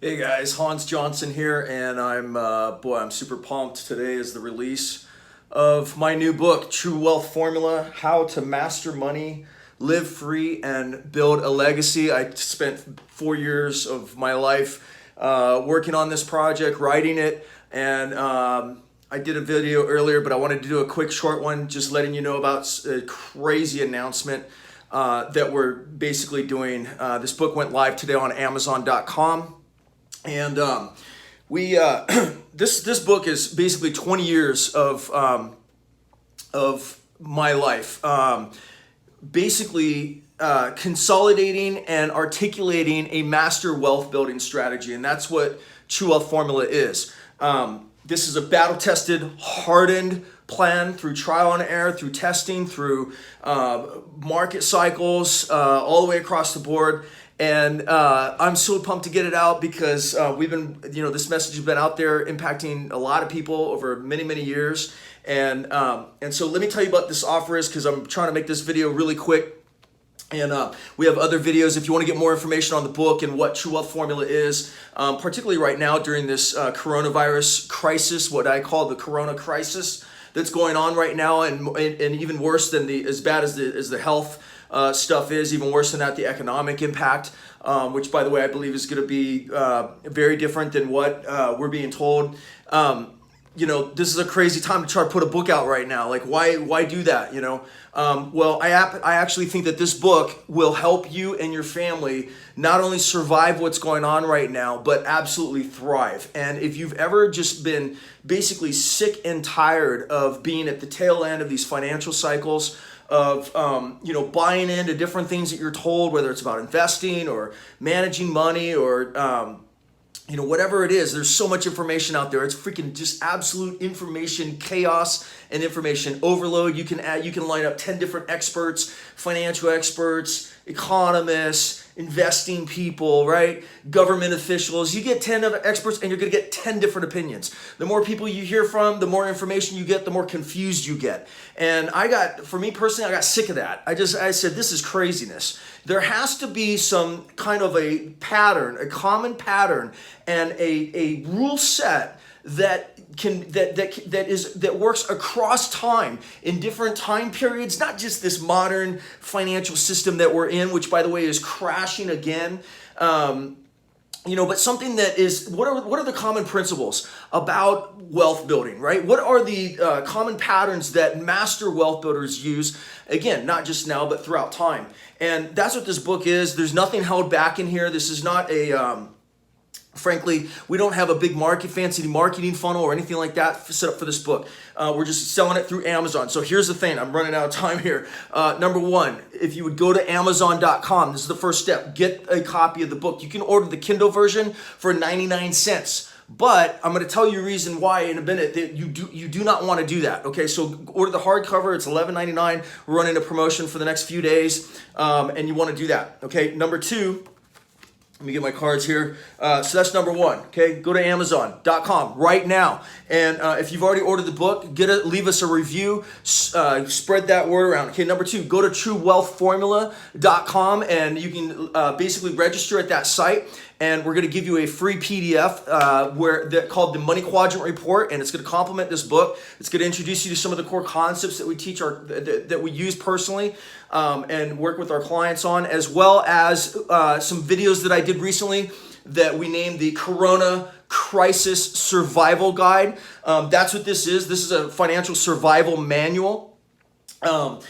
Hey guys, Hans Johnson here, and I'm super pumped. Today is the release of my new book, True Wealth Formula: How to Master Money, Live Free, and Build a Legacy. I spent 4 years of my life working on this project, writing it, and I did a video earlier, but I wanted to do a quick, short one, just letting you know about a crazy announcement that we're basically doing. This book went live today on Amazon.com. And we this book is basically 20 years of my life, basically consolidating and articulating a master wealth building strategy, and that's what True Wealth Formula is. This is a battle-tested, hardened plan through trial and error, through testing, through market cycles, all the way across the board. And I'm so pumped to get it out because this message has been out there impacting a lot of people over many, many years. And so let me tell you about this offer is because I'm trying to make this video really quick. And we have other videos if you want to get more information on the book and what True Wealth Formula is, particularly right now during this coronavirus crisis, what I call the Corona crisis that's going on right now, and even worse than as bad as the health stuff is, even worse than that, the economic impact, which, by the way, I believe is going to be very different than what we're being told. This is a crazy time to try to put a book out right now. Like, why do that? Well, I actually think that this book will help you and your family not only survive what's going on right now, but absolutely thrive. And if you've ever just been basically sick and tired of being at the tail end of these financial cycles, of buying into different things that you're told, whether it's about investing or managing money or whatever it is, there's so much information out there. It's freaking just absolute information chaos and information overload. You can line up 10 different experts, financial experts, economists, investing people, right? Government officials. You get 10 of experts and you're going to get 10 different opinions. The more people you hear from, the more information you get, the more confused you get. And for me personally, I got sick of that. I said, this is craziness. There has to be some kind of a pattern, a common pattern, and a rule set that works across time in different time periods, not just this modern financial system that we're in, which, by the way, is crashing again. But something that is, what are the common principles about wealth building, right? What are the common patterns that master wealth builders use? Again, not just now, but throughout time. And that's what this book is. There's nothing held back in here. This is not frankly, we don't have a big fancy marketing funnel or anything like that set up for this book. We're just selling it through Amazon. So here's the thing. I'm running out of time here. Number one, if you would go to Amazon.com, this is the first step. Get a copy of the book. You can order the Kindle version for 99 cents. But I'm going to tell you a reason why in a minute that you do not want to do that. Okay, so order the hardcover. It's $11.99. We're running a promotion for the next few days, and you want to do that. Okay, number two. Let me get my cards here. So that's number one. Okay, go to Amazon.com right now, and if you've already ordered the book, leave us a review. Spread that word around. Okay, number two, go to TrueWealthFormula.com, and you can basically register at that site. And we're going to give you a free PDF called the Money Quadrant Report, and it's going to complement this book. It's going to introduce you to some of the core concepts that we teach that we use personally and work with our clients on, as well as some videos that I did recently that we named the Corona Crisis Survival Guide. That's what this is. This is a financial survival manual, and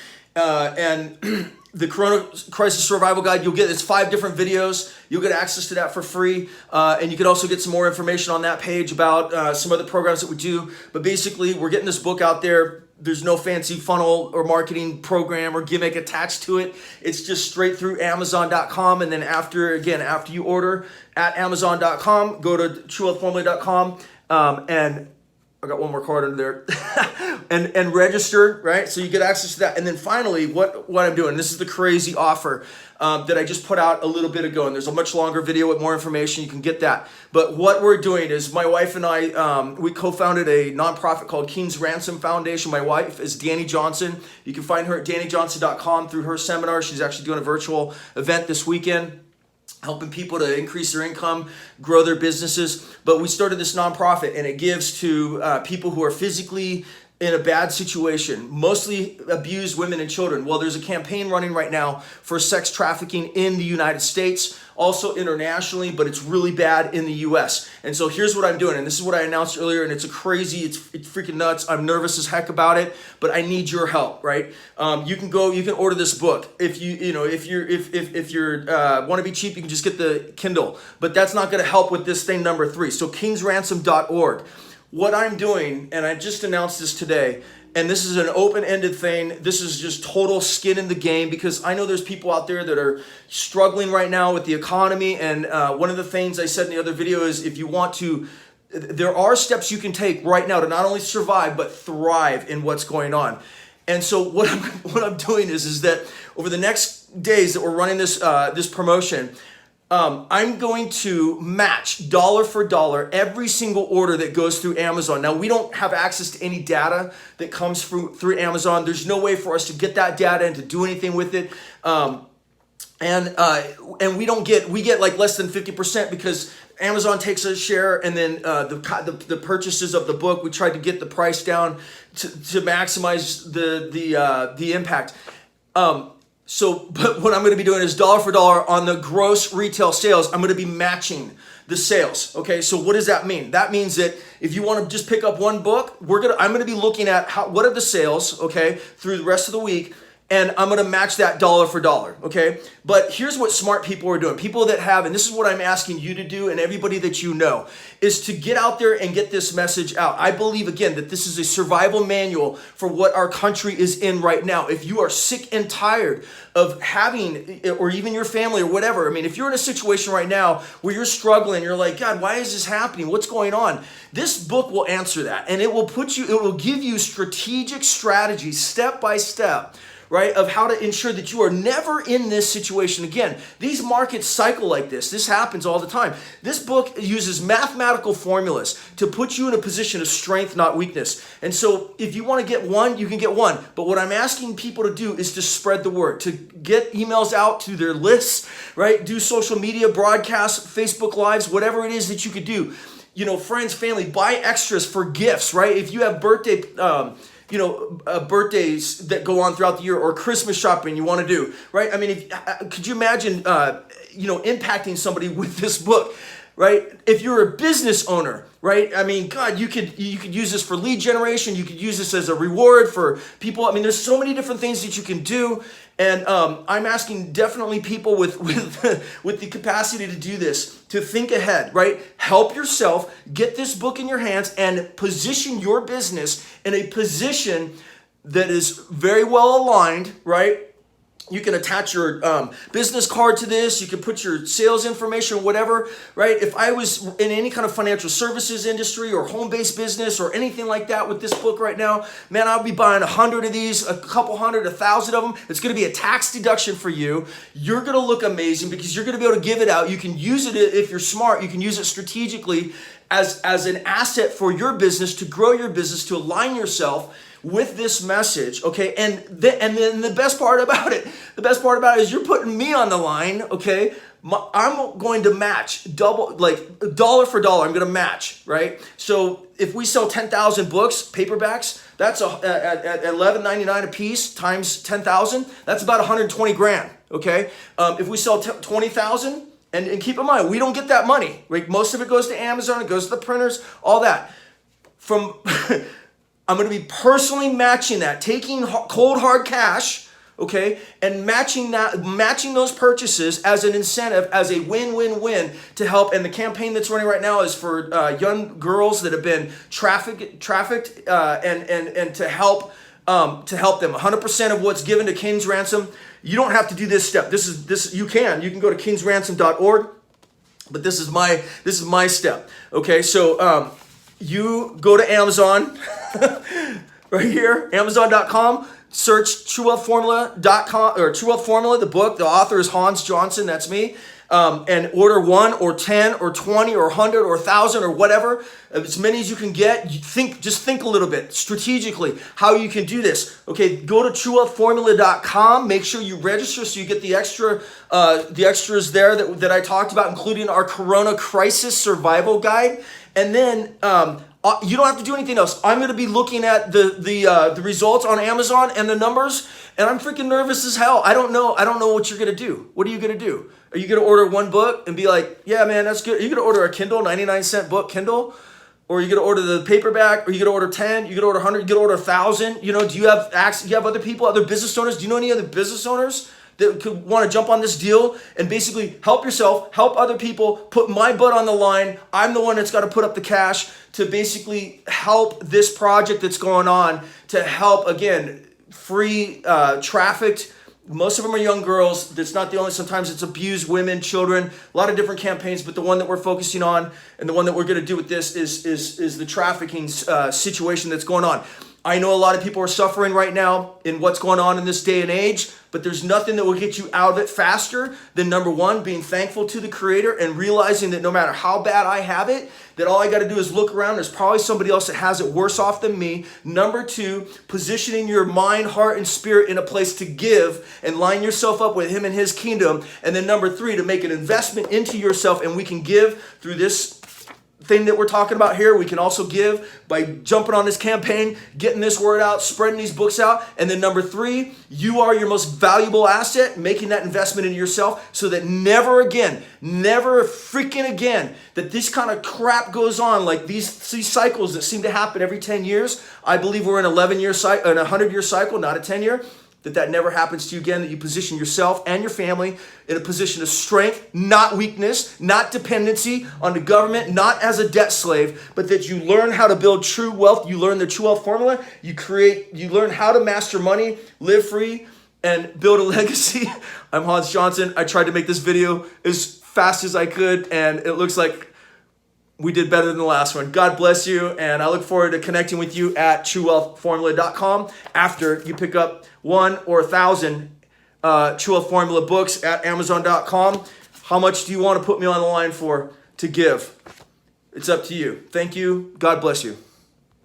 the Corona Crisis Survival Guide, it's 5 different videos. You'll get access to that for free. And you can also get some more information on that page about some other programs that we do. But basically, we're getting this book out there. There's no fancy funnel or marketing program or gimmick attached to it. It's just straight through Amazon.com. And then after you order at Amazon.com, go to TrueWealthFormula.com and I got one more card under there, and register, right? So you get access to that. And then finally, what I'm doing, this is the crazy offer that I just put out a little bit ago, and there's a much longer video with more information. You can get that. But what we're doing is my wife and I, we co-founded a nonprofit called King's Ransom Foundation. My wife is Danny Johnson. You can find her at DannyJohnson.com through her seminar. She's actually doing a virtual event this weekend. helping people to increase their income, grow their businesses. But we started this nonprofit, and it gives to people who are physically in a bad situation, mostly abused women and children. Well, there's a campaign running right now for sex trafficking in the United States, also internationally, but it's really bad in the US. And so here's what I'm doing, and this is what I announced earlier, and it's it's freaking nuts. I'm nervous as heck about it, but I need your help, right? You can order this book. If you want to be cheap, you can just get the Kindle, but that's not going to help with this thing number 3. So kingsransom.org. What I'm doing, and I just announced this today, and this is an open-ended thing. This is just total skin in the game, because I know there's people out there that are struggling right now with the economy. And one of the things I said in the other video is, if you want to, there are steps you can take right now to not only survive, but thrive in what's going on. And so what I'm doing is that over the next days that we're running this promotion, I'm going to match dollar for dollar every single order that goes through Amazon. Now, we don't have access to any data that comes through Amazon. There's no way for us to get that data and to do anything with it. And we get like less than 50%, because Amazon takes a share, and then the purchases of the book, we tried to get the price down to maximize the impact. But what I'm going to be doing is dollar for dollar on the gross retail sales. I'm going to be matching the sales. Okay, so what does that mean? That means that if you want to just pick up one book, I'm going to be looking at what are the sales, okay, through the rest of the week, and I'm going to match that dollar for dollar, okay? But here's what smart people are doing. People that have, and this is what I'm asking you to do, and everybody that you know, is to get out there and get this message out. I believe, again, that this is a survival manual for what our country is in right now. If you are sick and tired of having, or even your family or whatever, I mean, if you're in a situation right now where you're struggling, you're like, God, why is this happening? What's going on? This book will answer that, and it will give you strategic strategies, step by step, right, of how to ensure that you are never in this situation again. These markets cycle like this. This happens all the time. This book uses mathematical formulas to put you in a position of strength, not weakness. And so if you want to get one, you can get one. But what I'm asking people to do is to spread the word, to get emails out to their lists, right? Do social media broadcasts, Facebook Lives, whatever it is that you could do. You know, friends, family, buy extras for gifts, right? If you have birthdays that go on throughout the year, or Christmas shopping you want to do, right? I mean, could you imagine, impacting somebody with this book, right? If you're a business owner, right? I mean, God, you could use this for lead generation. You could use this as a reward for people. I mean, there's so many different things that you can do. And I'm asking definitely people with the capacity to do this, to think ahead, right? Help yourself, get this book in your hands, and position your business in a position that is very well aligned, right? You can attach your business card to this. You can put your sales information, whatever, right? If I was in any kind of financial services industry or home-based business or anything like that with this book right now, man, I'll be buying 100 of these, a couple hundred, 1,000 of them. It's going to be a tax deduction for you. You're going to look amazing because you're going to be able to give it out. You can use it if you're smart. You can use it strategically as an asset for your business, to grow your business, to align yourself with this message, okay? And then the best part about it is you're putting me on the line, okay? I'm going to match double, like dollar for dollar. I'm going to match, right? So if we sell 10,000 books, paperbacks, that's at $11.99 a piece times 10,000. That's about 120 grand, okay? If we sell 20,000, and keep in mind, we don't get that money, right? Most of it goes to Amazon, it goes to the printers, all that. I'm going to be personally matching that, taking cold hard cash, okay, and matching those purchases as an incentive, as a win-win-win to help. And the campaign that's running right now is for young girls that have been trafficked, and to help them. 100% of what's given to King's Ransom. You don't have to do this step. You can go to kingsransom.org, but this is my step. Okay, so you go to Amazon. Right here, Amazon.com, search truewealthformula.com, or True Wealth Formula, the book. The author is Hans Johnson, that's me. and order 1 or 10 or 20 or 100 or 1,000 or whatever, as many as you can get. Just think a little bit strategically how you can do this. Okay, go to truewealthformula.com. Make sure you register so you get the extras there that I talked about, including our Corona Crisis Survival Guide. And then you don't have to do anything else. I'm going to be looking at the results on Amazon and the numbers, and I'm freaking nervous as hell. I don't know what you're going to do. What are you going to do? Are you going to order one book and be like, yeah, man, that's good? Are you going to order a Kindle, 99-cent book Kindle? Or are you going to order the paperback? Or are you going to order 10? You're going to order 100? You're going to order 1,000? You know, do you have access? Do you have other people, other business owners? Do you know any other business owners that could want to jump on this deal and basically help yourself, help other people, put my butt on the line? I'm the one that's got to put up the cash to basically help this project that's going on, to help, again, free trafficked. Most of them are young girls. That's not the only, sometimes it's abused women, children, a lot of different campaigns, but the one that we're focusing on and the one that we're going to do with this is the trafficking situation that's going on. I know a lot of people are suffering right now in what's going on in this day and age, but there's nothing that will get you out of it faster than, number one, being thankful to the Creator and realizing that no matter how bad I have it, that all I got to do is look around. There's probably somebody else that has it worse off than me. Number two, positioning your mind, heart, and spirit in a place to give and line yourself up with Him and His kingdom. And then number three, to make an investment into yourself, and we can give through this thing that we're talking about here. We can also give by jumping on this campaign, getting this word out, spreading these books out. And then number three, you are your most valuable asset, making that investment in yourself so that never again, never freaking again, that this kind of crap goes on, like these cycles that seem to happen every 10 years. I believe we're in an 11-year cycle, an 100-year cycle, not a 10-year. That never happens to you again, that you position yourself and your family in a position of strength, not weakness, not dependency on the government, not as a debt slave, but that you learn how to build true wealth. You learn the true wealth formula. You learn how to master money, live free, and build a legacy. I'm Hans Johnson. I tried to make this video as fast as I could, and it looks like we did better than the last one. God bless you, and I look forward to connecting with you at truewealthformula.com after you pick up 1 or 1,000 True Wealth Formula books at Amazon.com. How much do you want to put me on the line for to give? It's up to you. Thank you. God bless you.